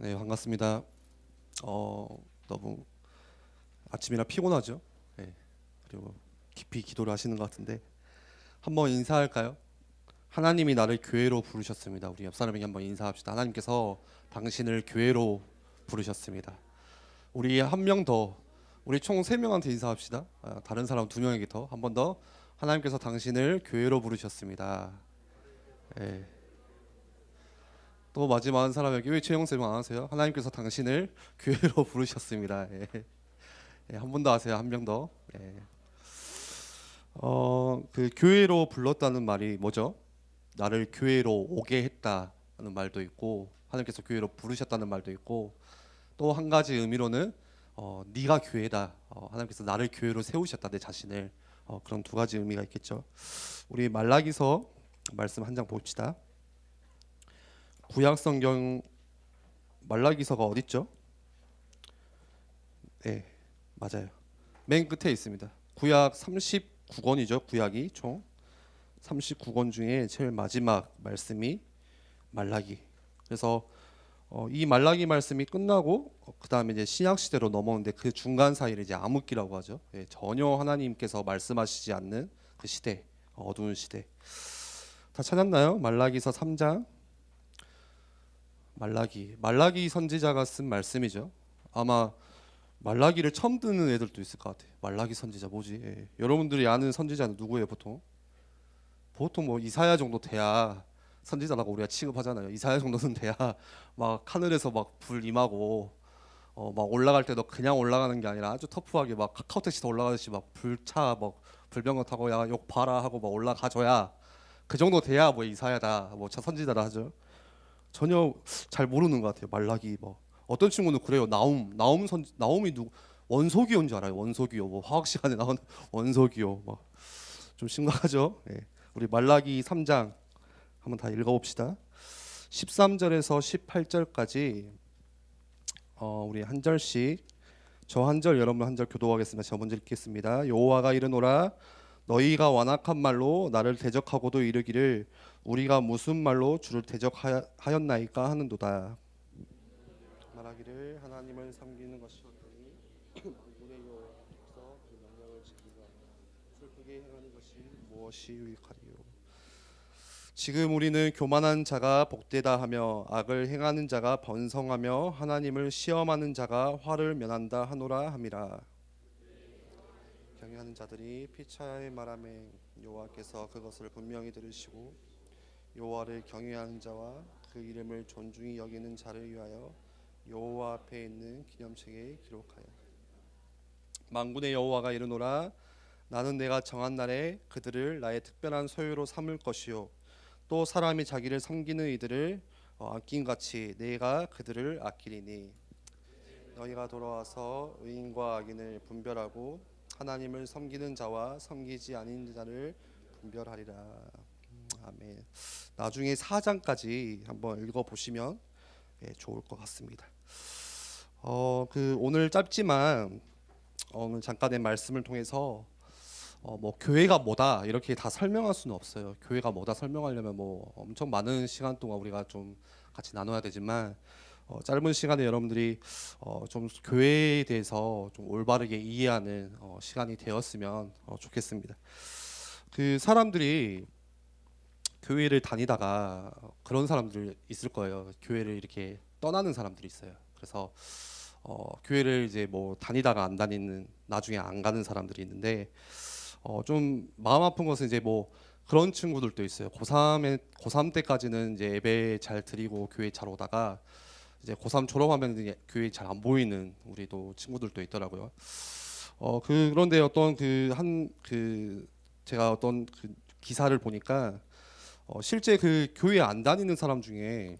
네, 반갑습니다. 너무 아침이라 피곤하죠? 네, 그리고 깊이 기도를 하시는 것 같은데 한번 인사할까요? 하나님이 나를 교회로 부르셨습니다. 우리 옆 사람에게 한번 인사합시다. 하나님께서 당신을 교회로 부르셨습니다. 우리 한 명 더, 우리 총 3명한테 인사합시다. 다른 사람 2명에게 더, 한 번 더. 하나님께서 당신을 교회로 부르셨습니다. 네. 또 마지막 한 사람에게 왜 최영 쌤 안 하세요? 하나님께서 당신을 교회로 부르셨습니다. 예. 예, 한 번 더 하세요. 한 명 더. 예. 그 교회로 불렀다는 말이 뭐죠? 나를 교회로 오게 했다는 말도 있고 하나님께서 교회로 부르셨다는 말도 있고 또 한 가지 의미로는 네가 교회다. 하나님께서 나를 교회로 세우셨다. 내 자신을. 그런 2가지 의미가 있겠죠. 우리 말라기서 말씀 한 장 봅시다. 구약 성경 말라기서가 어디 있죠? 네, 맞아요. 맨 끝에 있습니다. 구약 39권이죠. 구약이 총 39권 중에 제일 마지막 말씀이 말라기. 그래서 이 말라기 말씀이 끝나고 그 다음에 이제 신약 시대로 넘어오는데 그 중간 사이를 이제 암흑기라고 하죠. 예, 전혀 하나님께서 말씀하시지 않는 그 시대, 어두운 시대. 다 찾았나요? 말라기서 3장. 말라기 선지자가 쓴 말씀이죠. 아마 말라기를 처음 듣는 애들도 있을 것 같아요. 말라기 선지자 뭐지? 예. 여러분들이 아는 선지자는 누구예요, 보통? 보통 뭐 이사야 정도 돼야 선지자라고 우리가 취급하잖아요. 이사야 정도는 돼야 막 하늘에서 막 불 임하고 막 올라갈 때도 그냥 올라가는 게 아니라 아주 터프하게 막 카카오 택시도 올라가듯이 막 불차 막 불병거 타고 야 욕 봐라 하고 막 올라가줘야 그 정도 돼야 뭐 이사야다 뭐 선지자라 하죠. 전혀 잘 모르는 것 같아요. 말라기 뭐 어떤 친구는 그래요. 나움이 누구 원소기호인 줄 알아요. 원소기호 뭐 화학 시간에 나온 원소기호 뭐 좀 심각하죠. 예. 우리 말라기 3장 한번 다 읽어봅시다. 13절에서 18절까지 우리 한 절씩 저 한 절 여러분 한 절 교도하겠습니다. 제가 먼저 읽겠습니다. 여호와가 이르노라 너희가 완악한 말로 나를 대적하고도 이르기를 우리가 무슨 말로 주를 대적하였나이까 하는도다. 말하기를 하나님을 섬기는 것이 옳으니 만군의 여호와께서 그 명령을 지키며 슬프게 행하는 것이 무엇이 유익하리요. 지금 우리는 교만한 자가 복되다 하며 악을 행하는 자가 번성하며 하나님을 시험하는 자가 화를 면한다 하노라 함이라. 경외하는 자들이 피차에 말하매 여호와께서 그것을 분명히 들으시고 여호와를 경외하는 자와 그 이름을 존중히 여기는 자를 위하여 여호와 앞에 있는 기념책에 기록하여 만군의 여호와가 이르노라 나는 내가 정한 날에 그들을 나의 특별한 소유로 삼을 것이요 또 사람이 자기를 섬기는 이들을 아낌같이 내가 그들을 아끼리니 너희가 돌아와서 의인과 악인을 분별하고 하나님을 섬기는 자와 섬기지 아닌 자를 분별하리라. 아멘. 나중에 4장까지 한번 읽어보시면 좋을 것 같습니다. 그 오늘 짧지만 오늘 잠깐의 말씀을 통해서 뭐 교회가 뭐다 이렇게 다 설명할 수는 없어요. 교회가 뭐다 설명하려면 뭐 엄청 많은 시간 동안 우리가 좀 같이 나눠야 되지만 짧은 시간에 여러분들이 좀 교회에 대해서 좀 올바르게 이해하는 시간이 되었으면 좋겠습니다. 그 사람들이 교회를 다니다가 그런 사람들 있을 거예요. 교회를 이렇게 떠나는 사람들이 있어요. 그래서 교회를 이제 뭐 다니다가 안 다니는 나중에 안 가는 사람들이 있는데 좀 마음 아픈 것은 이제 뭐 그런 친구들도 있어요. 고3 때까지는 이제 예배 잘 드리고 교회 잘 오다가 이제 고3 졸업하면 이제 교회 잘 안 보이는 우리도 친구들도 있더라고요. 그런데 어떤 제가 어떤 그 기사를 보니까 실제 그 교회 안 다니는 사람 중에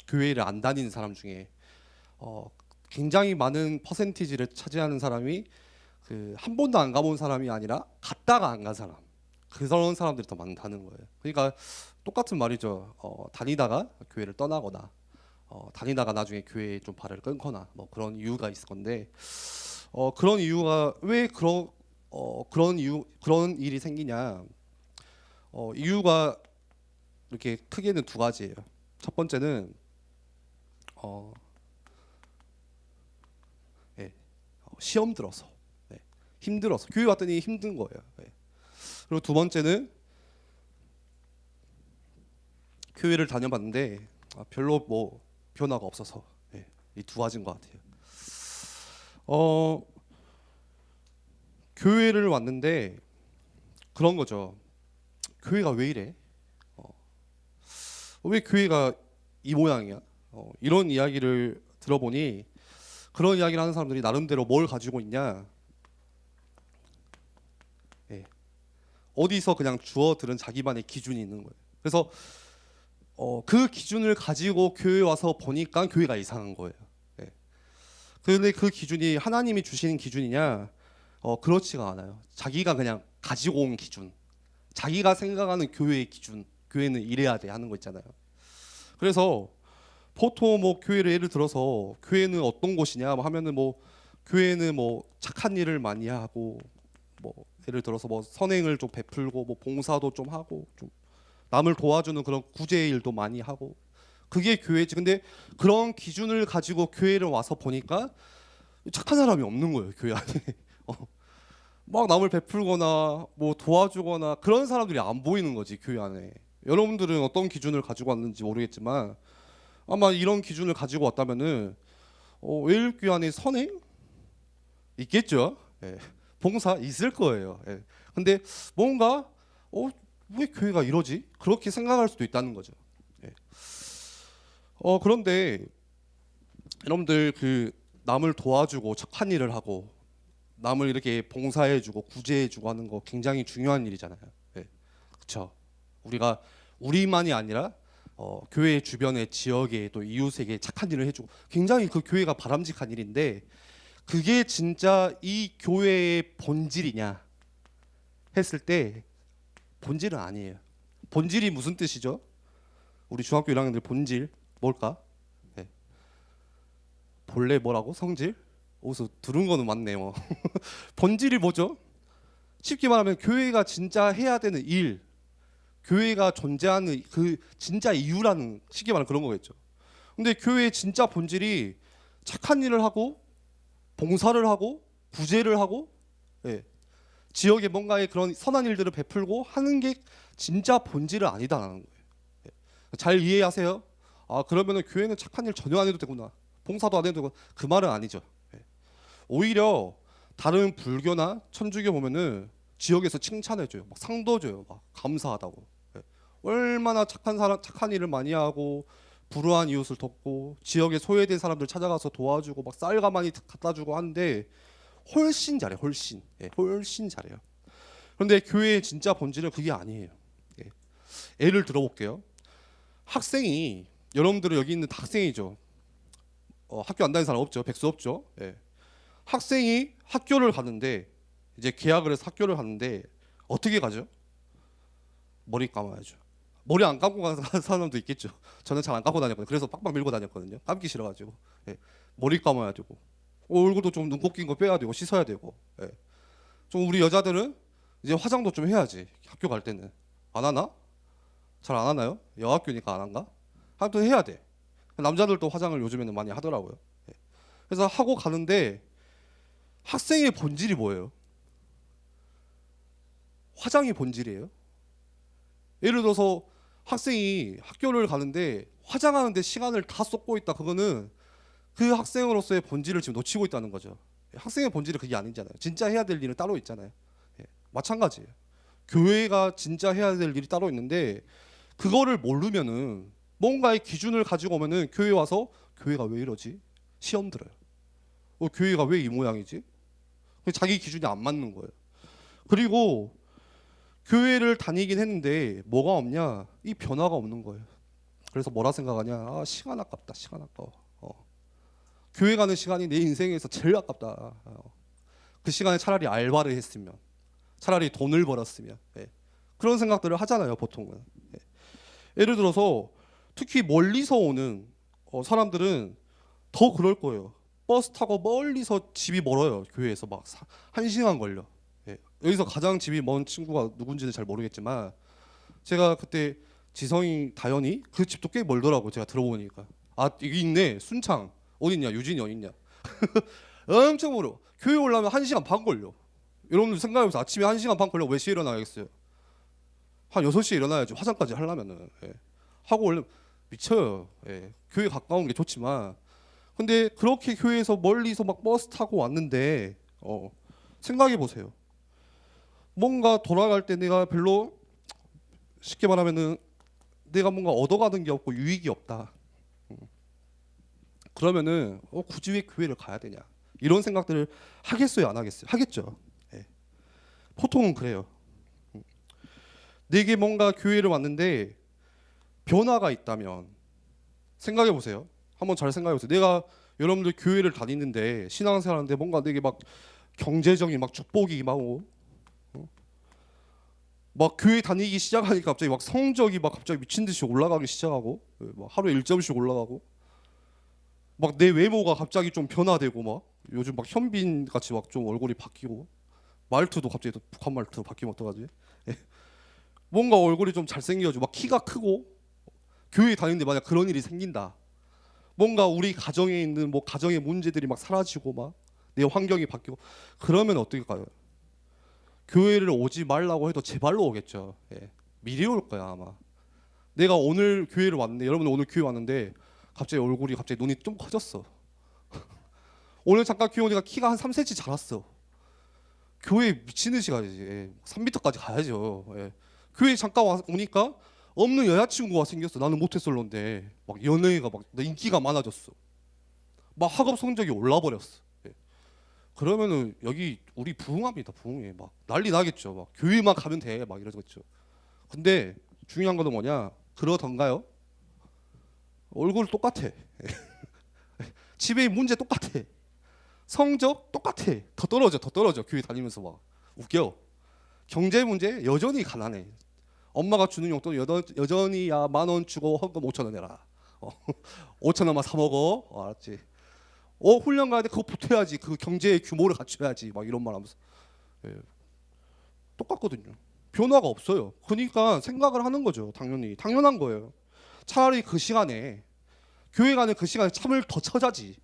교회를 안 다니는 사람 중에 굉장히 많은 퍼센티지를 차지하는 사람이 그 한 번도 안 가본 사람이 아니라 갔다가 안 간 사람 그런 사람들이 더 많다는 거예요. 그러니까 똑같은 말이죠. 다니다가 교회를 떠나거나 다니다가 나중에 교회에 좀 발을 끊거나 뭐 그런 이유가 있을 건데 그런 이유가 왜 그런 일이 생기냐? 이유가 이렇게 크게는 2가지예요. 첫 번째는 시험 들어서, 힘들어서 교회 왔더니 힘든 거예요. 그리고 두 번째는 교회를 다녀봤는데 별로 뭐 변화가 없어서, 이 두 가지인 것 같아요. 교회를 왔는데 그런 거죠. 교회가 왜 이래? 왜 교회가 이 모양이야? 이런 이야기를 들어보니 그런 이야기를 하는 사람들이 나름대로 뭘 가지고 있냐? 어디서 그냥 주워 들은 자기만의 기준이 있는 거예요. 그래서 그 기준을 가지고 교회 와서 보니까 교회가 이상한 거예요. 그런데 그 기준이 하나님이 주시는 기준이냐? 그렇지가 않아요. 자기가 그냥 가지고 온 기준, 자기가 생각하는 교회의 기준, 교회는 이래야 돼 하는 거 있잖아요. 그래서 보통 뭐 교회를 예를 들어서 교회는 어떤 곳이냐 하면은 뭐 교회는 뭐 착한 일을 많이 하고, 뭐 예를 들어서 뭐 선행을 좀 베풀고, 뭐 봉사도 좀 하고, 좀 남을 도와주는 그런 구제 일도 많이 하고, 그게 교회지. 근데 그런 기준을 가지고 교회를 와서 보니까 착한 사람이 없는 거예요, 교회 안에. 막 남을 베풀거나 뭐 도와주거나 그런 사람들이 안 보이는 거지, 교회 안에. 여러분들은 어떤 기준을 가지고 왔는지 모르겠지만 아마 이런 기준을 가지고 왔다면은 외일교회 안에 선행 있겠죠. 봉사 있을 거예요. 근데 뭔가 왜 교회가 이러지? 그렇게 생각할 수도 있다는 거죠. 그런데 여러분들 그 남을 도와주고 착한 일을 하고 남을 이렇게 봉사해주고 구제해주고 하는 거 굉장히 중요한 일이잖아요. 그렇죠. 우리가 우리만이 아니라 교회 주변의 지역에 또 이웃에게 착한 일을 해주고 굉장히 그 교회가 바람직한 일인데, 그게 진짜 이 교회의 본질이냐 했을 때 본질은 아니에요. 본질이 무슨 뜻이죠? 우리 중학교 1학년들 본질 뭘까? 본래 뭐라고? 성질? 어디서 들은 거는 맞네요. 본질이 뭐죠? 쉽게 말하면 교회가 진짜 해야 되는 일, 교회가 존재하는 그 진짜 이유라는, 쉽게 말하면 그런 거겠죠. 근데 교회의 진짜 본질이 착한 일을 하고 봉사를 하고 구제를 하고, 지역에 뭔가의 그런 선한 일들을 베풀고 하는 게 진짜 본질은 아니다라는 거예요. 잘 이해하세요? 그러면은 교회는 착한 일 전혀 안 해도 되구나, 봉사도 안 해도 되고, 그 말은 아니죠. 오히려 다른 불교나 천주교 보면은 지역에서 칭찬해줘요, 막 상도 줘요, 막 감사하다고. 얼마나 착한 사람, 착한 일을 많이 하고 불우한 이웃을 돕고 지역에 소외된 사람들 찾아가서 도와주고 막 쌀과 많이 갖다 주고 하는데 훨씬 잘해, 훨씬. 훨씬 잘해요. 그런데 교회의 진짜 본질은 그게 아니에요. 예를 들어볼게요. 학생이, 여러분들은 여기 있는 학생이죠. 학교 안 다니는 사람 없죠. 백수 없죠. 학생이 학교를 가는데, 이제 계약을 해서 학교를 가는데 어떻게 가죠? 머리 감아야죠. 머리 안 감고 가는 사람도 있겠죠. 저는 잘 안 감고 다녔거든요. 그래서 빡빡 밀고 다녔거든요. 감기 싫어가지고. 머리 감아야 되고, 얼굴도 좀 눈곱 낀 거 빼야 되고 씻어야 되고. 좀 우리 여자들은 이제 화장도 좀 해야지. 학교 갈 때는 안 하나? 잘 안 하나요? 여학교니까 안 한가? 하여튼 해야 돼. 남자들도 화장을 요즘에는 많이 하더라고요. 그래서 하고 가는데 학생의 본질이 뭐예요? 화장이 본질이에요. 예를 들어서 학생이 학교를 가는데 화장하는데 시간을 다 쏟고 있다, 그거는 그 학생으로서의 본질을 지금 놓치고 있다는 거죠. 학생의 본질이 그게 아니잖아요. 진짜 해야 될 일은 따로 있잖아요. 마찬가지예요. 교회가 진짜 해야 될 일이 따로 있는데 그거를 모르면은, 뭔가의 기준을 가지고 오면은 교회 와서 교회가 왜 이러지? 시험 들어요. 교회가 왜 이 모양이지? 자기 기준이 안 맞는 거예요. 그리고 교회를 다니긴 했는데 뭐가 없냐? 이 변화가 없는 거예요. 그래서 뭐라 생각하냐? 시간 아깝다, 시간 아까워. 교회 가는 시간이 내 인생에서 제일 아깝다. 그 시간에 차라리 알바를 했으면, 차라리 돈을 벌었으면, 그런 생각들을 하잖아요, 보통은. 예를 들어서 특히 멀리서 오는 사람들은 더 그럴 거예요. 버스 타고 멀리서, 집이 멀어요. 교회에서 막 1시간 걸려. 여기서 가장 집이 먼 친구가 누군지는 잘 모르겠지만, 제가 그때 지성이, 다현이 그 집도 꽤 멀더라고. 제가 들어보니까 여기 있네, 순창. 어딨냐, 유진이 어딨냐. 엄청 멀어. 교회 올라면 1시간 반 걸려. 여러분들 생각해보세요. 아침에 1시간 반 걸려 몇 시에 일어나야겠어요? 한 6시에 일어나야지. 화장까지 하려면은. 예. 하고 원래 미쳐요. 예. 교회 가까운 게 좋지만 근데 그렇게 교회에서 멀리서 막 버스 타고 왔는데 생각해 보세요. 뭔가 돌아갈 때 내가 별로 쉽게 말하면은 내가 뭔가 얻어가는 게 없고 유익이 없다. 그러면은 굳이 왜 교회를 가야 되냐? 이런 생각들을 하겠어요, 안 하겠어요? 하겠죠. 예. 보통은 그래요. 내게 뭔가 교회를 왔는데 변화가 있다면 생각해 보세요. 한번 잘 생각해 보세요. 내가 여러분들 교회를 다니는데 신앙생활하는데 뭔가 내게 막 경제적인 막 축복이 막 오고 막 교회 다니기 시작하니까 갑자기 막 성적이 막 갑자기 미친 듯이 올라가기 시작하고 막 하루에 1점씩 올라가고 막 내 외모가 갑자기 좀 변화되고 막 요즘 막 현빈 같이 막 좀 얼굴이 바뀌고 말투도 갑자기 또 북한 말투 바뀌면 어떡하지? 예. 뭔가 얼굴이 좀 잘생겨지고 막 키가 크고 교회 다니는데 만약 그런 일이 생긴다. 뭔가 우리 가정에 있는 뭐 가정의 문제들이 막 사라지고 막 내 환경이 바뀌고 그러면 어떨까요? 교회를 오지 말라고 해도 제 발로 오겠죠. 예. 미리 올 거야 아마. 내가 오늘 교회를 왔는데 여러분 오늘 교회 왔는데 갑자기 얼굴이 갑자기 눈이 좀 커졌어. 오늘 잠깐 교회 오니까 키가 한 3cm 자랐어. 교회 미친 듯이 가야지. 예. 3m까지 가야죠. 예. 교회 잠깐 오니까 없는 여자친구가 생겼어. 나는 모태솔로인데 막 연애가 막 인기가 많아졌어. 막 학업 성적이 올라 버렸어. 예. 그러면은 여기 우리 부흥합니다. 부흥해. 막 난리 나겠죠. 막 교회만 가면 돼. 막 이러겠죠. 근데 중요한 거는 뭐냐? 그러던가요? 얼굴 똑같아. 집에 문제 똑같아. 성적 똑같아. 더 떨어져. 더 떨어져. 교회 다니면서 막 웃겨. 경제 문제 여전히 가난해. 엄마가 주는 용돈 여전히 야 10,000원 주고 헌금 5,000원 내라. 5,000원만 사 먹어. 알았지? 훈련 가야 돼. 그거 붙어야지. 그 경제의 규모를 갖춰야지. 막 이런 말 하면서. 예. 똑같거든요. 변화가 없어요. 그러니까 생각을 하는 거죠. 당연히. 당연한 거예요. 차라리 그 시간에 교회 가는 그 시간에 참을 더 쳐자지.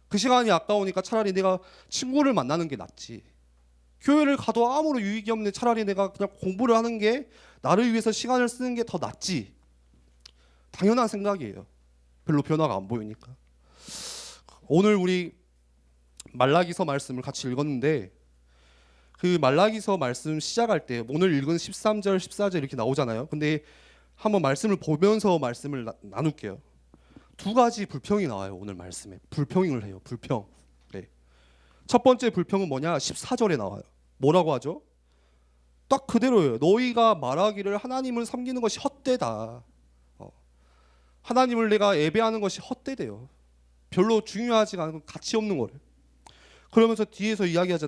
그 시간이 아까우니까 차라리 내가 친구를 만나는 게 낫지. 교회를 가도 아무런 유익이 없는 차라리 내가 그냥 공부를 하는 게 나를 위해서 시간을 쓰는 게 더 낫지. 당연한 생각이에요. 별로 변화가 안 보이니까. 오늘 우리 말라기서 말씀을 같이 읽었는데 그 말라기서 말씀 시작할 때 오늘 읽은 13절, 14절 이렇게 나오잖아요. 근데 한번 말씀을 보면서 말씀을 나눌게요. 두 가지 불평이 나와요. 오늘 말씀에. 불평을 해요. 불평. 네. 첫 번째 불평은 뭐냐? 14절에 나와요. 뭐라고 하죠? 딱 그대로예요. 너희가 말하기를 하나님을 섬기는 것이 헛되다. 하나님을 내가 예배하는 것이 헛되대요. 별로 중요하지 않은 가치 없는 거를. 그러면서 뒤에서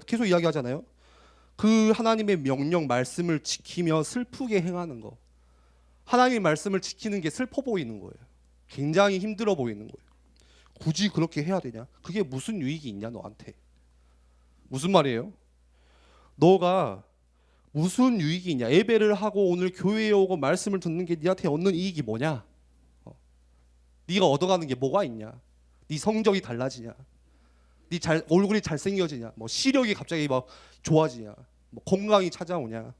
계속 이야기하잖아요. 그 하나님의 명령 말씀을 지키며 슬프게 행하는 거. 하나님의 말씀을 지키는 게 슬퍼 보이는 거예요. 굉장히 힘들어 보이는 거예요. 굳이 그렇게 해야 되냐? 그게 무슨 유익이 있냐 너한테? 무슨 말이에요? 너가 무슨 유익이 있냐? 예배를 하고 오늘 교회에 오고 말씀을 듣는 게 네한테 얻는 이익이 뭐냐? 네가 얻어가는 게 뭐가 있냐? 네 성적이 달라지냐? 얼굴이 잘생겨지냐? 뭐 시력이 갑자기 막 좋아지냐? 뭐 건강이 찾아오냐?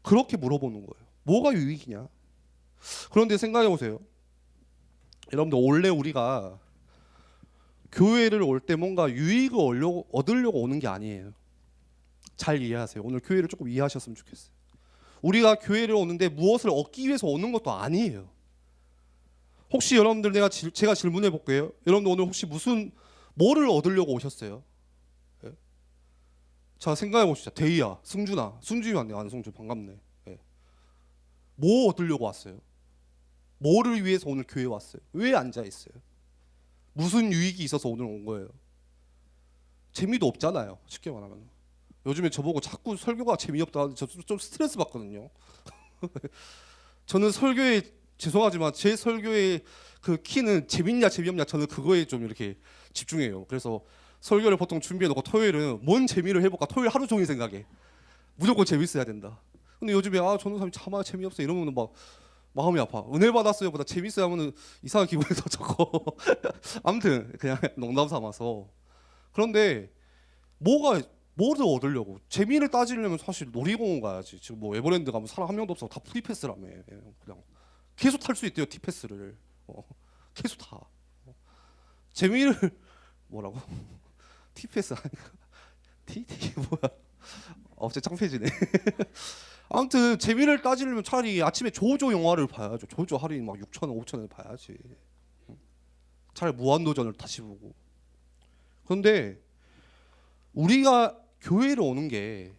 그렇게 물어보는 거예요. 뭐가 유익이냐? 그런데 생각해 보세요. 여러분들 원래 우리가 교회를 올 때 뭔가 유익을 얻으려고 오는 게 아니에요. 잘 이해하세요. 오늘 교회를 조금 이해하셨으면 좋겠어요. 우리가 교회를 오는데 무엇을 얻기 위해서 오는 것도 아니에요. 혹시 여러분들 제가 질문해 볼게요. 여러분들 오늘 혹시 뭐를 얻으려고 오셨어요? 예? 자 생각해 봅시다. 대희야, 승준아, 승준이 왔네. 안승준 반갑네. 예. 뭐 얻으려고 왔어요? 뭐를 위해서 오늘 교회 왔어요? 왜 앉아 있어요? 무슨 유익이 있어서 오늘 온 거예요? 재미도 없잖아요. 쉽게 말하면. 요즘에 저보고 자꾸 설교가 재미없다. 저 좀 스트레스 받거든요. 저는 설교에 죄송하지만 제 설교의 그 키는 재밌냐 재미없냐 저는 그거에 좀 이렇게 집중해요. 그래서 설교를 보통 준비해놓고 토요일은 뭔 재미를 해볼까 토요일 하루 종일 생각해. 무조건 재밌어야 된다. 근데 요즘에 전도사님 참 재미없어 이러면 막 마음이 아파. 은혜 받았어요보다 재밌어요 하면은 이상한 기분이 더 적고. 아무튼 그냥 농담 삼아서. 그런데 뭐를 얻으려고? 재미를 따지려면 사실 놀이공원 가야지. 지금 뭐 에버랜드 가면 사람 한 명도 없어. 다 프리패스라며. 그냥 계속 탈 수 있대요 티패스를. 계속 타. 재미를 뭐라고? 티패스 하니까 티 뭐야? 진짜 창피해지네. 아무튼 재미를 따지려면 차라리 아침에 조조 영화를 봐야죠. 조조 할인 막 6,000원, 5,000원 봐야지. 차라리 무한도전을 다시 보고. 그런데 우리가 교회를 오는 게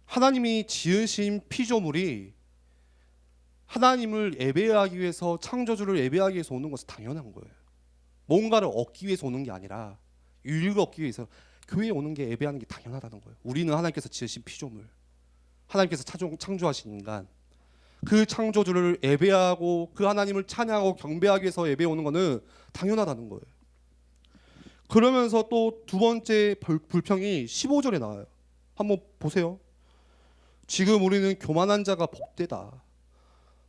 하나님이 지으신 피조물이 하나님을 예배하기 위해서, 창조주를 예배하기 위해서 오는 것은 당연한 거예요. 뭔가를 얻기 위해서 오는 게 아니라 유익을 얻기 위해서 교회에 오는 게, 예배하는 게 당연하다는 거예요. 우리는 하나님께서 지으신 피조물, 하나님께서 창조하신 인간, 그 창조주를 예배하고 그 하나님을 찬양하고 경배하기 위해서 예배에 오는 거는 당연하다는 거예요. 그러면서 또 두 번째 불평이 15절에 나와요. 한번 보세요. 지금 우리는 교만한 자가 복되다.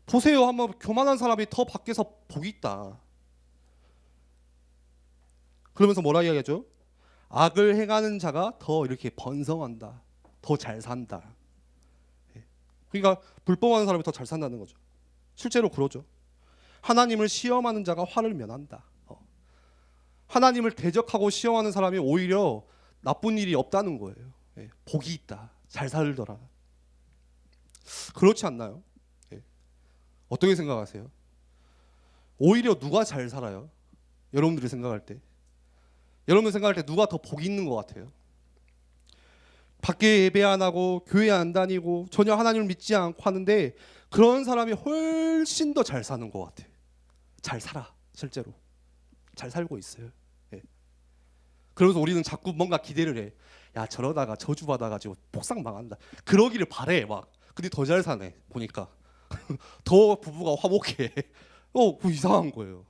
보세요. 한번 교만한 사람이 더 밖에서 복이 있다. 그러면서 뭐라 이야기하죠? 악을 행하는 자가 더 이렇게 번성한다. 더 잘 산다. 그러니까 불법하는 사람이 더 잘 산다는 거죠. 실제로 그러죠. 하나님을 시험하는 자가 화를 면한다. 하나님을 대적하고 시험하는 사람이 오히려 나쁜 일이 없다는 거예요. 복이 있다. 잘 살더라. 그렇지 않나요? 어떻게 생각하세요? 오히려 누가 잘 살아요? 여러분들이 생각할 때. 여러분들 생각할 때 누가 더 복이 있는 것 같아요? 밖에 예배 안 하고 교회 안 다니고 전혀 하나님을 믿지 않고 하는데 그런 사람이 훨씬 더 잘 사는 것 같아요. 잘 살아. 실제로 잘 살고 있어요. 그래서 우리는 자꾸 뭔가 기대를 해. 야, 저러다가 저주받아가지고 폭삭 망한다. 그러기를 바래 막. 근데 더 잘 사네 보니까. 더 부부가 화목해. 그거 이상한 거예요.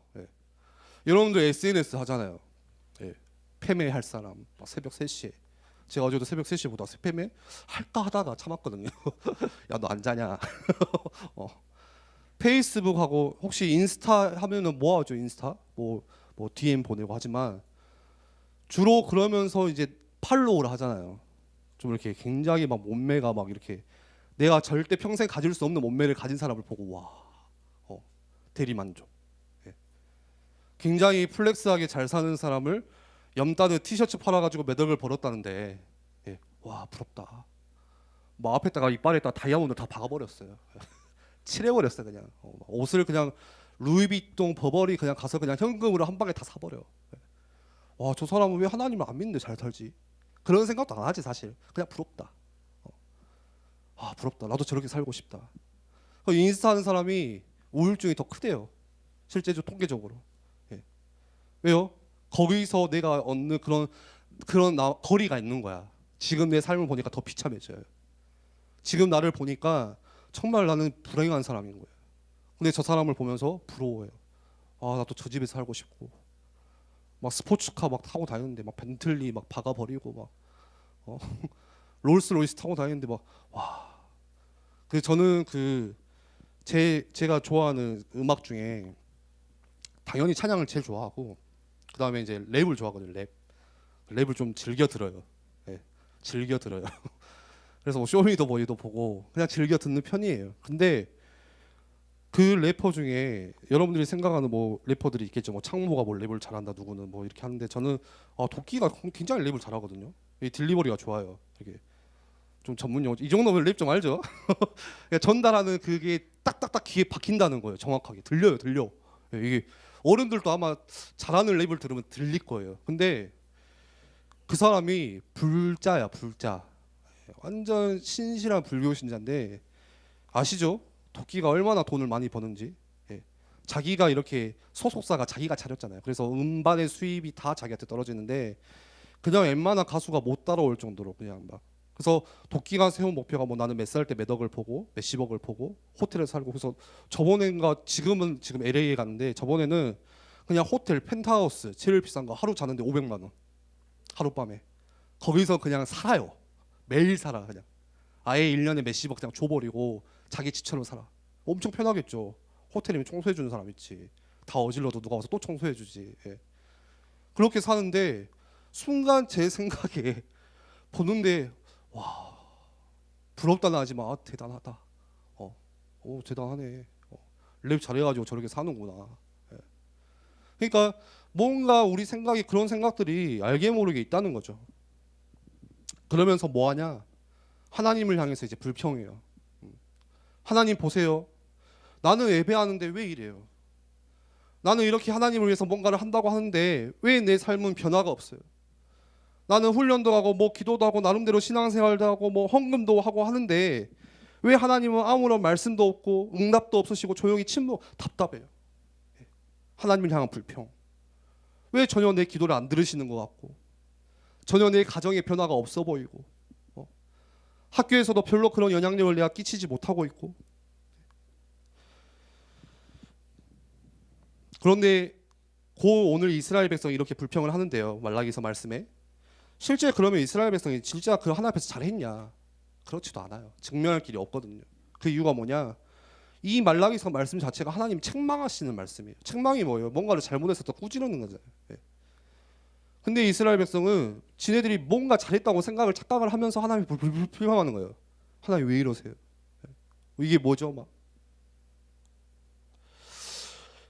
여러분들 SNS 하잖아요. 패매할 사람 막 새벽 3시에. 제가 어제도 새벽 3시에 보다 패매 할까 하다가 참았거든요. 야, 너 안 자냐? 페이스북하고 혹시 인스타 하면은 뭐 하죠? 인스타? 뭐 DM 보내고 하지만 주로 그러면서 이제 팔로우를 하잖아요. 좀 이렇게 굉장히 막 몸매가 막 이렇게 내가 절대 평생 가질 수 없는 몸매를 가진 사람을 보고 와, 대리만족. 굉장히 플렉스하게 잘 사는 사람을 염따는 티셔츠 팔아가지고 몇 억을 벌었다는데, 와 부럽다. 뭐 앞에다가 이빨에다 다이아몬드 다 박아버렸어요. 칠해버렸어요 그냥. 옷을 그냥 루이비통, 버버리 그냥 가서 그냥 현금으로 한 방에 다 사버려. 와, 저 사람은 왜 하나님을 안 믿는데 잘 살지? 그런 생각도 안 하지 사실. 그냥 부럽다. 부럽다. 나도 저렇게 살고 싶다. 인스타 하는 사람이 우울증이 더 크대요. 실제로 통계적으로. 왜요? 거기서 내가 얻는 그런 거리가 있는 거야. 지금 내 삶을 보니까 더 비참해져요. 지금 나를 보니까 정말 나는 불행한 사람인 거예요. 근데 저 사람을 보면서 부러워해요. 나도 저 집에 살고 싶고. 막 스포츠카 막 타고 다니는데 막 벤틀리 막 박아버리고 막 롤스로이스 타고 다니는데 막 와. 저는 제가 좋아하는 음악 중에 당연히 찬양을 제일 좋아하고 그 다음에 이제 랩을 좋아하거든요. 랩을 좀 즐겨 들어요. 즐겨 들어요. 그래서 뭐 쇼미더머니도 보고 그냥 즐겨 듣는 편이에요. 근데 그 래퍼 중에 여러분들이 생각하는 뭐 래퍼들이 있겠죠. 뭐 창모가 뭐 랩을 잘한다, 누구는 뭐 이렇게 하는데 저는 도끼가 굉장히 랩을 잘하거든요. 이 딜리버리가 좋아요. 이게 좀 전문 용어. 이 정도면 랩 좀 알죠? 전달하는 그게 딱딱딱 귀에 박힌다는 거예요. 정확하게 들려요. 이게 어른들도 아마 잘하는 랩을 들으면 들릴 거예요. 근데 그 사람이 불자야, 불자. 완전 신실한 불교 신자인데 아시죠? 도끼가 얼마나 돈을 많이 버는지. 자기가 이렇게 소속사가 자기가 차렸잖아요. 그래서 음반의 수입이 다 자기한테 떨어지는데 그냥 웬만한 가수가 못 따라올 정도로 그냥 막. 그래서 도끼가 세운 목표가 뭐 나는 몇 살 때 몇 억을 보고 몇십억을 보고 호텔에 살고. 그래서 저번엔가 지금 LA에 갔는데 저번에는 그냥 호텔 펜트하우스 제일 비싼 거 하루 자는데 500만 원 하룻밤에. 거기서 그냥 살아요. 매일 살아. 그냥 아예 1년에 몇십억 그냥 줘버리고 자기 집처럼 살아. 엄청 편하겠죠. 호텔이면 청소해 주는 사람 있지. 다 어질러도 누가 와서 또 청소해 주지. 예. 그렇게 사는데 순간 제 생각에 보는데 와 부럽다는 하지만 아, 대단하다. 오 대단하네. 랩 잘해가지고 저렇게 사는구나. 예. 그러니까 뭔가 우리 생각이 그런 생각들이 알게 모르게 있다는 거죠. 그러면서 뭐 하냐? 하나님을 향해서 이제 불평해요. 하나님 보세요. 나는 예배하는데 왜 이래요? 나는 이렇게 하나님을 위해서 뭔가를 한다고 하는데 왜 내 삶은 변화가 없어요? 나는 훈련도 하고 뭐 기도도 하고 나름대로 신앙생활도 하고 뭐 헌금도 하고 하는데 왜 하나님은 아무런 말씀도 없고 응답도 없으시고 조용히 답답해요. 하나님을 향한 불평. 왜 전혀 내 기도를 안 들으시는 것 같고 전혀 내 가정에 변화가 없어 보이고 학교에서도 별로 그런 영향력을 내가 끼치지 못하고 있고 그런데 오늘 이스라엘 백성이 이렇게 불평을 하는데요. 말라기서 말씀에 실제 그러면 이스라엘 백성이 진짜 그 하나님 앞에서 잘했냐? 그렇지도 않아요. 증명할 길이 없거든요. 그 이유가 뭐냐? 이 말라기서 말씀 자체가 하나님 책망하시는 말씀이에요. 책망이 뭐예요? 뭔가를 잘못해서 또 꾸지르는 거잖아요. 예. 근데 이스라엘 백성은 지네들이 뭔가 잘했다고 착각을 하면서 하나님이 불평하는 거예요. 하나님 왜 이러세요? 예. 이게 뭐죠? 막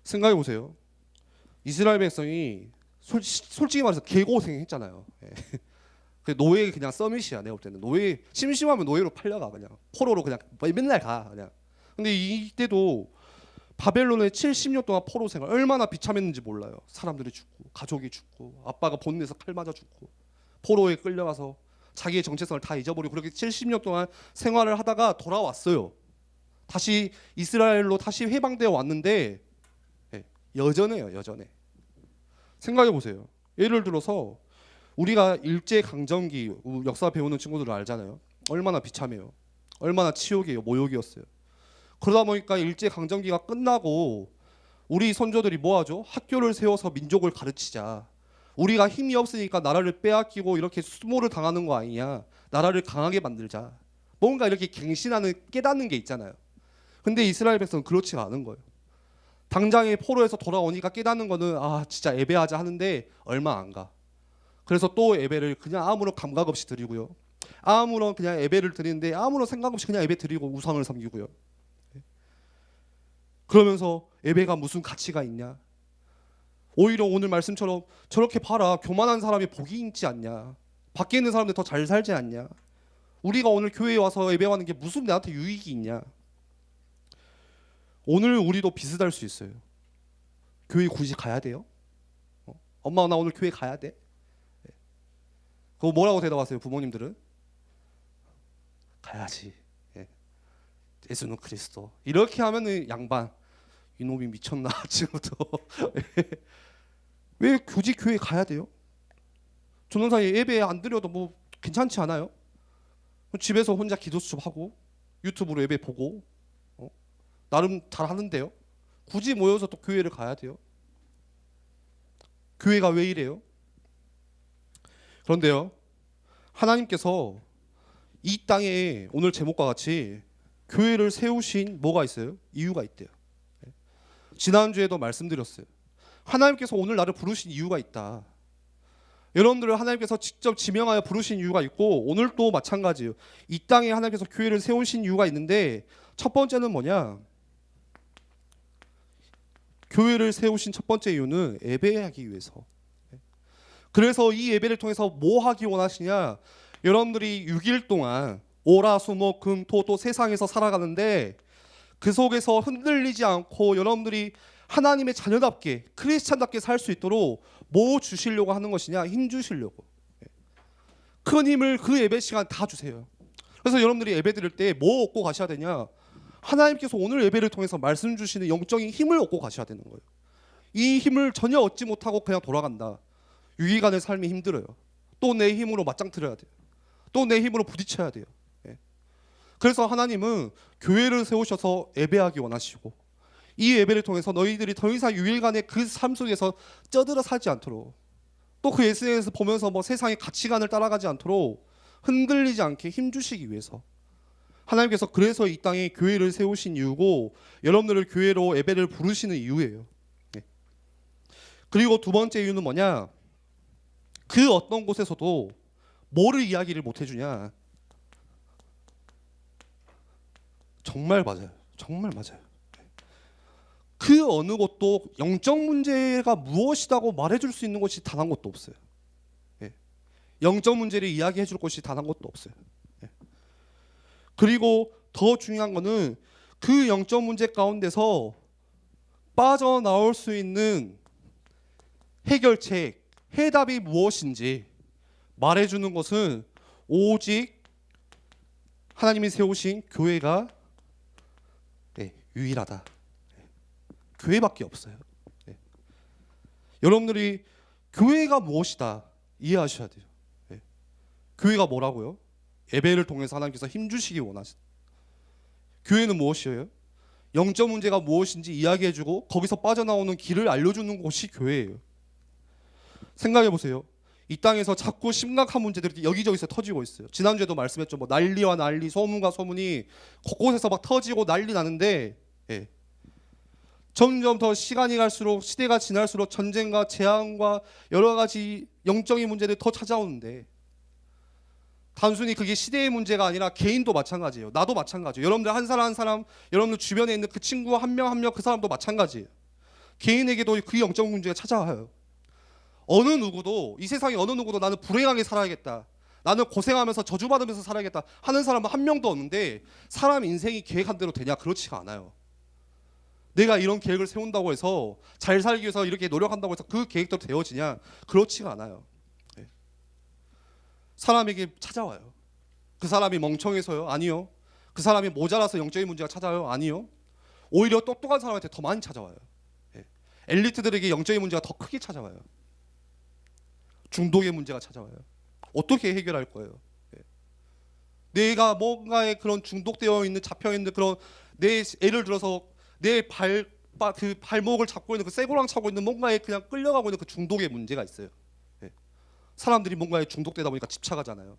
생각해 보세요. 이스라엘 백성이 솔직히 말해서 개고생했잖아요. 예. 그 노예 그냥 서밋이야. 내가 볼 때는 노예 심심하면 노예로 팔려가 그냥 포로로 그냥 맨날 가 그냥. 근데 이때도 바벨론에 70년 동안 포로 생활 얼마나 비참했는지 몰라요. 사람들이 죽고 가족이 죽고 아빠가 본능에서 칼 맞아 죽고 포로에 끌려가서 자기의 정체성을 다 잊어버리고 그렇게 70년 동안 생활을 하다가 돌아왔어요. 다시 이스라엘로 다시 해방되어 왔는데 예, 여전해요. 여전해. 생각해 보세요. 예를 들어서 우리가 일제 강점기 역사 배우는 친구들 알잖아요. 얼마나 비참해요. 얼마나 치욕이에요. 모욕이었어요. 그러다 보니까 일제 강점기가 끝나고 우리 선조들이 뭐 하죠? 학교를 세워서 민족을 가르치자. 우리가 힘이 없으니까 나라를 빼앗기고 이렇게 수모를 당하는 거 아니냐. 나라를 강하게 만들자. 뭔가 이렇게 갱신하는 깨닫는 게 있잖아요. 근데 이스라엘 백성은 그렇지가 않은 거예요. 당장에 포로에서 돌아오니까 깨닫는 거는 아 진짜 예배하자 하는데 얼마 안 가. 그래서 또 예배를 그냥 아무런 감각 없이 드리고요. 아무런 그냥 예배를 드리는데 아무런 생각 없이 그냥 예배 드리고 우상을 섬기고요. 그러면서 예배가 무슨 가치가 있냐? 오히려 오늘 말씀처럼 저렇게 봐라. 교만한 사람이 복이 있지 않냐? 밖에 있는 사람들 더 잘 살지 않냐? 우리가 오늘 교회에 와서 예배하는 게 무슨 나한테 유익이 있냐? 오늘 우리도 비슷할 수 있어요. 교회 굳이 가야 돼요? 엄마 나 오늘 교회 가야 돼? 그거 뭐라고 대답하세요? 부모님들은? 가야지. 예. 예수는 그리스도. 이렇게 하면은 양반 이놈이 미쳤나 지금부터. 왜 굳이 교회 가야 돼요? 저는 사실 예배 안 드려도 뭐 괜찮지 않아요? 집에서 혼자 기도 수첩 하고 유튜브로 예배 보고 나름 잘 하는데요. 굳이 모여서 또 교회를 가야 돼요? 교회가 왜 이래요? 그런데요, 하나님께서 이 땅에 오늘 제목과 같이 교회를 세우신 뭐가 있어요? 이유가 있대요. 지난주에도 말씀드렸어요. 하나님께서 오늘 나를 부르신 이유가 있다. 여러분들을 하나님께서 직접 지명하여 부르신 이유가 있고 오늘도 마찬가지예요. 이 땅에 하나님께서 교회를 세우신 이유가 있는데 첫 번째는 뭐냐? 교회를 세우신 첫 번째 이유는 예배하기 위해서. 그래서 이 예배를 통해서 뭐 하기 원하시냐? 여러분들이 6일 동안 오라수목금토 또 세상에서 살아가는데 그 속에서 흔들리지 않고 여러분들이 하나님의 자녀답게 크리스찬답게 살 수 있도록 뭐 주시려고 하는 것이냐? 힘 주시려고. 큰 힘을 그 예배 시간 다 주세요. 그래서 여러분들이 예배 드릴 때 뭐 얻고 가셔야 되냐? 하나님께서 오늘 예배를 통해서 말씀 주시는 영적인 힘을 얻고 가셔야 되는 거예요. 이 힘을 전혀 얻지 못하고 그냥 돌아간다. 6일간의 삶이 힘들어요. 또 내 힘으로 맞짱 틀어야 돼요. 또 내 힘으로 부딪혀야 돼요. 그래서 하나님은 교회를 세우셔서 예배하기 원하시고 이 예배를 통해서 너희들이 더 이상 6일간의 그 삶 속에서 쩌들어 살지 않도록 또 그 SNS 보면서 뭐 세상의 가치관을 따라가지 않도록 흔들리지 않게 힘주시기 위해서 하나님께서 그래서 이 땅에 교회를 세우신 이유고 여러분들을 교회로 예배를 부르시는 이유예요. 예. 그리고 두 번째 이유는 뭐냐? 그 어떤 곳에서도 뭐를 이야기를 못 해주냐? 정말 맞아요. 정말 맞아요. 그 어느 곳도 영적 문제가 무엇이라고 말해줄 수 있는 곳이 단 한 곳도 없어요. 예. 영적 문제를 이야기해줄 곳이 단 한 곳도 없어요. 예. 그리고 더 중요한 거는 그 영적 문제 가운데서 빠져나올 수 있는 해결책, 해답이 무엇인지 말해주는 것은 오직 하나님이 세우신 교회가 유일하다. 교회밖에 없어요. 여러분들이 교회가 무엇이다 이해하셔야 돼요. 교회가 뭐라고요? 예배를 통해서 하나님께서 힘주시기 원하시다. 교회는 무엇이에요? 영적 문제가 무엇인지 이야기해주고 거기서 빠져나오는 길을 알려주는 곳이 교회예요. 생각해보세요. 이 땅에서 자꾸 심각한 문제들이 여기저기서 터지고 있어요. 지난주에도 말씀했죠. 뭐 난리와 난리, 소문과 소문이 곳곳에서 막 터지고 난리 나는데 점점 더 시간이 갈수록 시대가 지날수록 전쟁과 재앙과 여러 가지 영적인 문제들이 더 찾아오는데 단순히 그게 시대의 문제가 아니라 개인도 마찬가지예요. 나도 마찬가지예요. 여러분들 한 사람 한 사람, 여러분들 주변에 있는 그 친구 한 명 한 명 그 사람도 마찬가지예요. 개인에게도 그 영적 문제가 찾아와요. 어느 누구도 이 세상에 어느 누구도 나는 불행하게 살아야겠다, 나는 고생하면서 저주받으면서 살아야겠다 하는 사람은 한 명도 없는데 사람 인생이 계획한 대로 되냐? 그렇지가 않아요. 내가 이런 계획을 세운다고 해서 잘 살기 위해서 이렇게 노력한다고 해서 그 계획대로 되어지냐? 그렇지가 않아요. 사람에게 찾아와요. 그 사람이 멍청해서요? 아니요. 그 사람이 모자라서 영적인 문제가 찾아와요? 아니요. 오히려 똑똑한 사람한테 더 많이 찾아와요. 엘리트들에게 영적인 문제가 더 크게 찾아와요. 중독의 문제가 찾아와요. 어떻게 해결할 거예요? 내가 뭔가에 그런 중독되어 있는 잡혀 있는 그런 내 예를 들어서 내 그 발목을 잡고 있는 그 쇠고랑 차고 있는 뭔가에 그냥 끌려가고 있는 그 중독의 문제가 있어요. 사람들이 뭔가에 중독되다 보니까 집착하잖아요.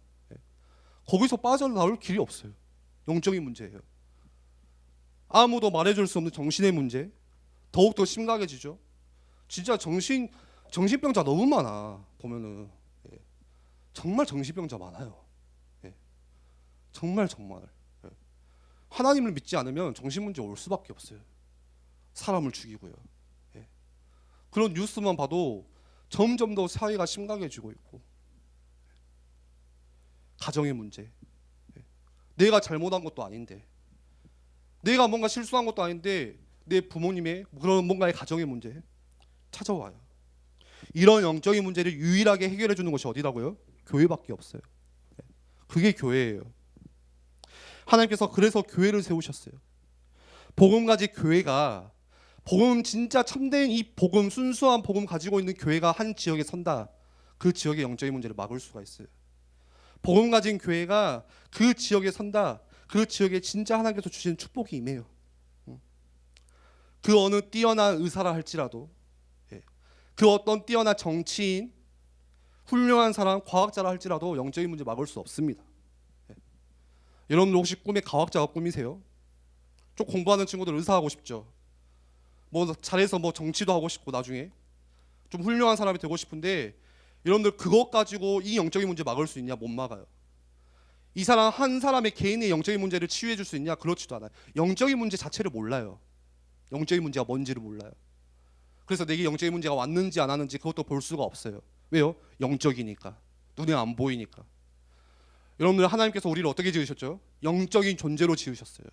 거기서 빠져나올 길이 없어요. 영적인 문제예요. 아무도 말해줄 수 없는 정신의 문제, 더욱더 심각해지죠. 진짜 정신병자 너무 많아. 보면은 정말 정신병자 많아요. 정말 하나님을 믿지 않으면 정신문제 올 수밖에 없어요. 사람을 죽이고요. 그런 뉴스만 봐도 점점 더 사회가 심각해지고 있고, 가정의 문제, 내가 잘못한 것도 아닌데, 내가 뭔가 실수한 것도 아닌데 내 부모님의 그런 뭔가의 가정의 문제 찾아와요. 이런 영적인 문제를 유일하게 해결해 주는 것이 어디라고요? 교회밖에 없어요. 그게 교회예요. 하나님께서 그래서 교회를 세우셨어요. 복음 가지 교회가, 복음 진짜 참된 이 복음, 순수한 복음 가지고 있는 교회가 한 지역에 선다. 그 지역의 영적인 문제를 막을 수가 있어요. 복음 가진 교회가 그 지역에 선다. 그 지역에 진짜 하나님께서 주시는 축복이 임해요. 그 어느 뛰어난 의사라 할지라도, 그 어떤 뛰어난 정치인, 훌륭한 사람, 과학자라 할지라도 영적인 문제 막을 수 없습니다. 여러분들 혹시 꿈에 과학자가 꿈이세요? 좀 공부하는 친구들 의사하고 싶죠. 뭐 잘해서 뭐 정치도 하고 싶고 나중에 좀 훌륭한 사람이 되고 싶은데, 여러분들 그것 가지고 이 영적인 문제 막을 수 있냐? 못 막아요. 이 사람 한 사람의 개인의 영적인 문제를 치유해 줄 수 있냐? 그렇지도 않아요. 영적인 문제 자체를 몰라요. 영적인 문제가 뭔지를 몰라요. 그래서 내게 영적인 문제가 왔는지 안 왔는지 그것도 볼 수가 없어요. 왜요? 영적이니까. 눈에 안 보이니까. 여러분들 하나님께서 우리를 어떻게 지으셨죠? 영적인 존재로 지으셨어요.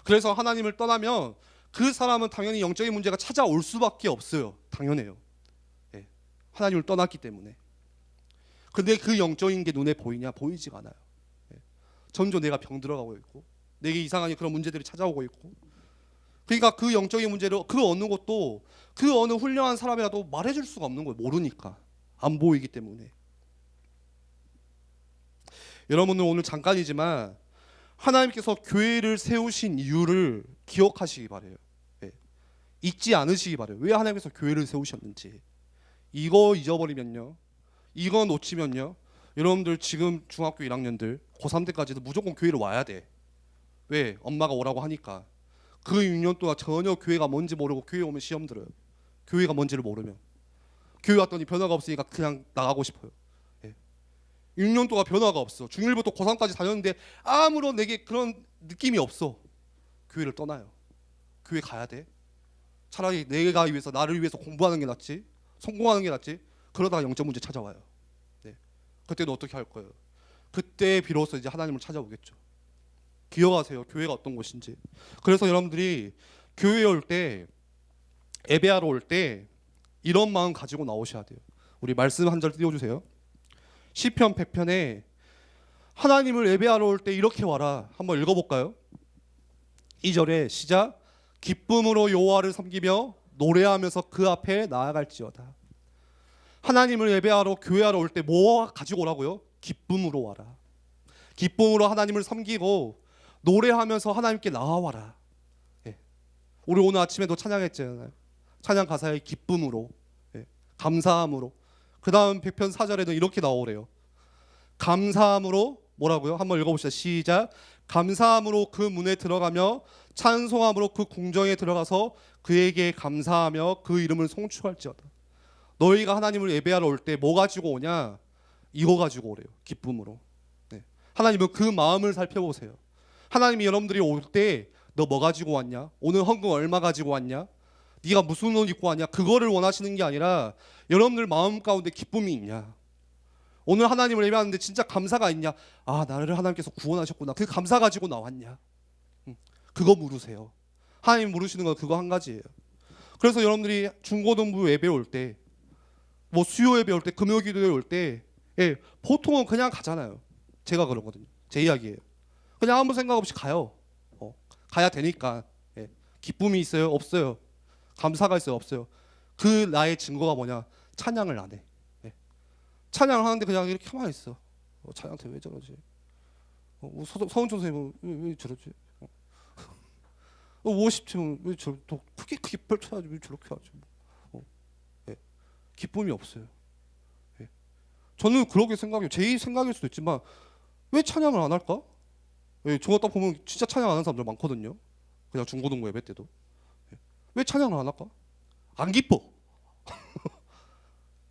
그래서 하나님을 떠나면 그 사람은 당연히 영적인 문제가 찾아올 수밖에 없어요. 당연해요. 하나님을 떠났기 때문에. 근데 그 영적인 게 눈에 보이냐? 보이지가 않아요. 점점 내가 병 들어가고 있고, 내게 이상한 그런 문제들이 찾아오고 있고, 그러니까 그 영적인 문제를 그 어느 것도 그 어느 훌륭한 사람이라도 말해줄 수가 없는 거예요. 모르니까, 안 보이기 때문에. 여러분은 오늘 잠깐이지만 하나님께서 교회를 세우신 이유를 기억하시기 바래요. 잊지 않으시기 바래요. 왜 하나님께서 교회를 세우셨는지. 이거 잊어버리면요, 이거 놓치면요, 여러분들 지금 중학교 1학년들 고3 때까지도 무조건 교회를 와야 돼. 왜? 엄마가 오라고 하니까. 그 6년 동안 전혀 교회가 뭔지 모르고 교회 오면 시험 들어요. 교회가 뭔지를 모르면. 교회 왔더니 변화가 없으니까 그냥 나가고 싶어요. 예. 6년 동안 변화가 없어. 중1부터 고3까지 다녔는데 아무런 내게 그런 느낌이 없어. 교회를 떠나요. 교회 가야 돼. 차라리 내가 위해서 나를 위해서 공부하는 게 낫지. 성공하는 게 낫지. 그러다가 영적 문제 찾아와요. 네. 그때는 어떻게 할 거예요? 그때 비로소 이제 하나님을 찾아오겠죠. 기억하세요. 교회가 어떤 곳인지. 그래서 여러분들이 교회에 올 때, 예배하러 올 때 이런 마음 가지고 나오셔야 돼요. 우리 말씀 한 절 띄워주세요. 시편 100편에 하나님을 예배하러 올 때 이렇게 와라. 한번 읽어볼까요? 2절에 시작. 기쁨으로 여호와를 섬기며 노래하면서 그 앞에 나아갈지어다. 하나님을 예배하러 교회하러 올 때 뭐 가지고 오라고요? 기쁨으로 와라. 기쁨으로 하나님을 섬기고 노래하면서 하나님께 나와라. 예. 우리 오늘 아침에도 찬양했잖아요. 찬양 가사에 기쁨으로, 예. 감사함으로. 그 다음 100편 4절에는 이렇게 나오래요. 감사함으로 뭐라고요? 한번 읽어봅시다. 시작. 감사함으로 그 문에 들어가며 찬송함으로 그 궁정에 들어가서 그에게 감사하며 그 이름을 송축할지어다. 너희가 하나님을 예배하러 올 때 뭐 가지고 오냐? 이거 가지고 오래요. 기쁨으로. 네. 하나님은 그 마음을 살펴보세요. 하나님이 여러분들이 올 때 너 뭐 가지고 왔냐? 오늘 헌금 얼마 가지고 왔냐? 네가 무슨 옷 입고 왔냐? 그거를 원하시는 게 아니라 여러분들 마음 가운데 기쁨이 있냐? 오늘 하나님을 예배하는데 진짜 감사가 있냐? 아, 나를 하나님께서 구원하셨구나. 그 감사 가지고 나왔냐? 그거 물으세요. 하나님 물으시는 건 그거 한 가지예요. 그래서 여러분들이 중고등부 예배 올 때, 뭐 수요 예배 올 때, 금요기도에 올 때, 예, 보통은 그냥 가잖아요. 제가 그러거든요. 제 이야기예요. 그냥 아무 생각 없이 가요. 가야 되니까. 예. 기쁨이 있어요? 없어요? 감사가 있어요? 없어요? 그 나의 증거가 뭐냐? 찬양을 안 해. 예. 찬양을 하는데 그냥 이렇게 가만히 있어. 찬양한테 왜 저러지? 서은천 선생님은 왜 저러지? 워십팀은 왜 저렇게 크게 펼쳐야지? 왜 저렇게 하지? 예. 기쁨이 없어요. 예. 저는 그렇게 생각해요. 제 생각일 수도 있지만 왜 찬양을 안 할까? 예, 저거 딱 보면 진짜 찬양 안 하는 사람들 많거든요. 그냥 중고등부 예배 때도. 예. 왜 찬양을 안 할까? 안 기뻐.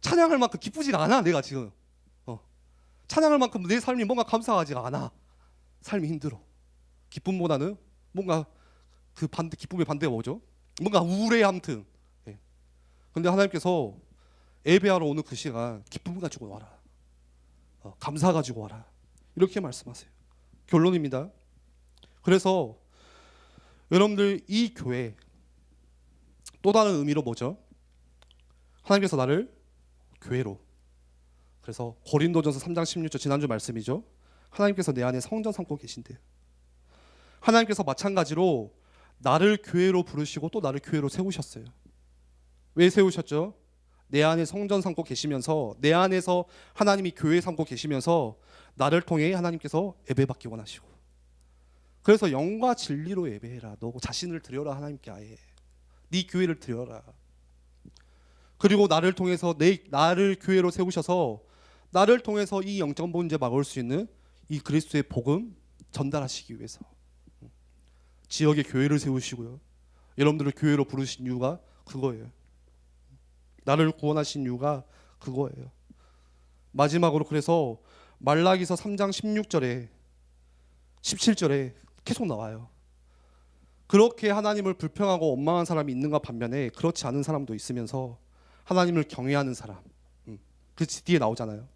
찬양할 만큼 기쁘지가 않아 내가 지금. 찬양할 만큼 내 삶이 뭔가 감사하지가 않아. 삶이 힘들어. 기쁨보다는 뭔가 그 반대, 기쁨의 반대가 뭐죠? 뭔가 우울해. 아무튼. 예. 근데 하나님께서 예배하러 오는 그 시간 기쁨 가지고 와라. 감사 가지고 와라. 이렇게 말씀하세요. 결론입니다. 그래서 여러분들 이 교회 또 다른 의미로 뭐죠? 하나님께서 나를 교회로. 그래서 고린도전서 3장 16절 지난주 말씀이죠. 하나님께서 내 안에 성전 삼고 계신대요. 하나님께서 마찬가지로 나를 교회로 부르시고 또 나를 교회로 세우셨어요. 왜 세우셨죠? 내 안에 성전 삼고 계시면서, 내 안에서 하나님이 교회 삼고 계시면서 나를 통해 하나님께서 예배받기 원하시고, 그래서 영과 진리로 예배해라. 너 자신을 드려라. 하나님께 아예 네 교회를 드려라. 그리고 나를 통해서 나를 교회로 세우셔서 나를 통해서 이 영적 문제 막을 수 있는 이 그리스도의 복음 전달하시기 위해서 지역에 교회를 세우시고요. 여러분들을 교회로 부르신 이유가 그거예요. 나를 구원하신 이유가 그거예요. 마지막으로 그래서 말라기서 3장 16절에 17절에 계속 나와요. 그렇게 하나님을 불평하고 원망한 사람이 있는가 반면에 그렇지 않은 사람도 있으면서 하나님을 경외하는 사람, 그 뒤에 나오잖아요.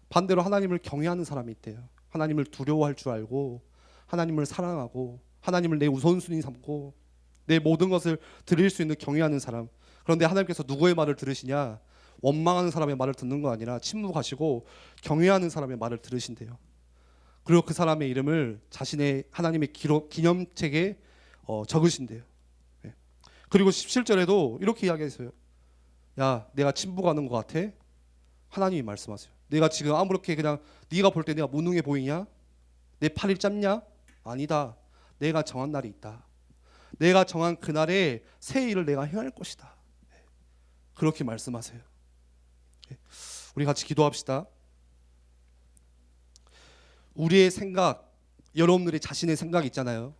반대로 하나님을 경외하는 사람이 있대요. 하나님을 두려워할 줄 알고 하나님을 사랑하고 하나님을 내 우선순위 삼고 내 모든 것을 드릴 수 있는 경외하는 사람. 그런데 하나님께서 누구의 말을 들으시냐? 원망하는 사람의 말을 듣는 거 아니라 침묵하시고 경외하는 사람의 말을 들으신대요. 그리고 그 사람의 이름을 자신의 하나님의 기념책에 적으신대요. 예. 그리고 17절에도 이렇게 이야기했어요. 야, 내가 침묵하는 것 같아? 하나님이 말씀하세요. 내가 지금 아무렇게 그냥 네가 볼 때 내가 무능해 보이냐? 내 팔이 짧냐? 아니다. 내가 정한 날이 있다. 내가 정한 그날에 새 일을 내가 행할 것이다. 그렇게 말씀하세요. 우리 같이 기도합시다. 우리의 생각, 여러분들이 자신의 생각 있잖아요.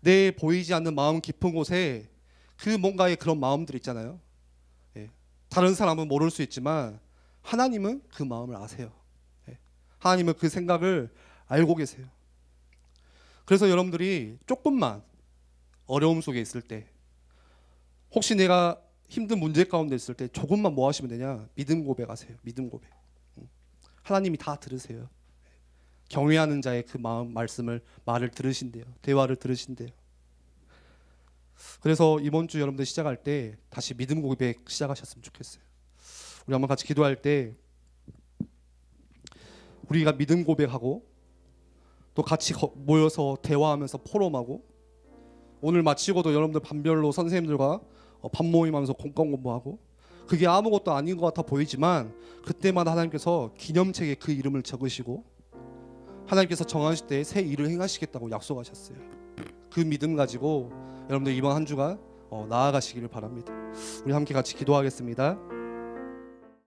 내 보이지 않는 마음 깊은 곳에 그 뭔가의 그런 마음들 있잖아요. 예. 다른 사람은 모를 수 있지만 하나님은 그 마음을 아세요. 예. 하나님은 그 생각을 알고 계세요. 그래서 여러분들이 조금만 어려움 속에 있을 때, 혹시 내가 힘든 문제 가운데 있을 때 조금만 뭐 하시면 되냐? 믿음 고백하세요. 믿음 고백. 하나님이 다 들으세요. 경외하는 자의 그 마음 말을 들으신대요. 대화를 들으신대요. 그래서 이번 주 여러분들 시작할 때 다시 믿음 고백 시작하셨으면 좋겠어요. 우리 한번 같이 기도할 때 우리가 믿음 고백하고 또 같이 모여서 대화하면서 포럼하고, 오늘 마치고도 여러분들 반별로 선생님들과 밥 모임하면서 공감 공부하고, 그게 아무것도 아닌 것 같아 보이지만 그때마다 하나님께서 기념책에 그 이름을 적으시고 하나님께서 정하실 때 새 일을 행하시겠다고 약속하셨어요. 그 믿음 가지고 여러분들 이번 한 주간 나아가시기를 바랍니다. 우리 함께 같이 기도하겠습니다.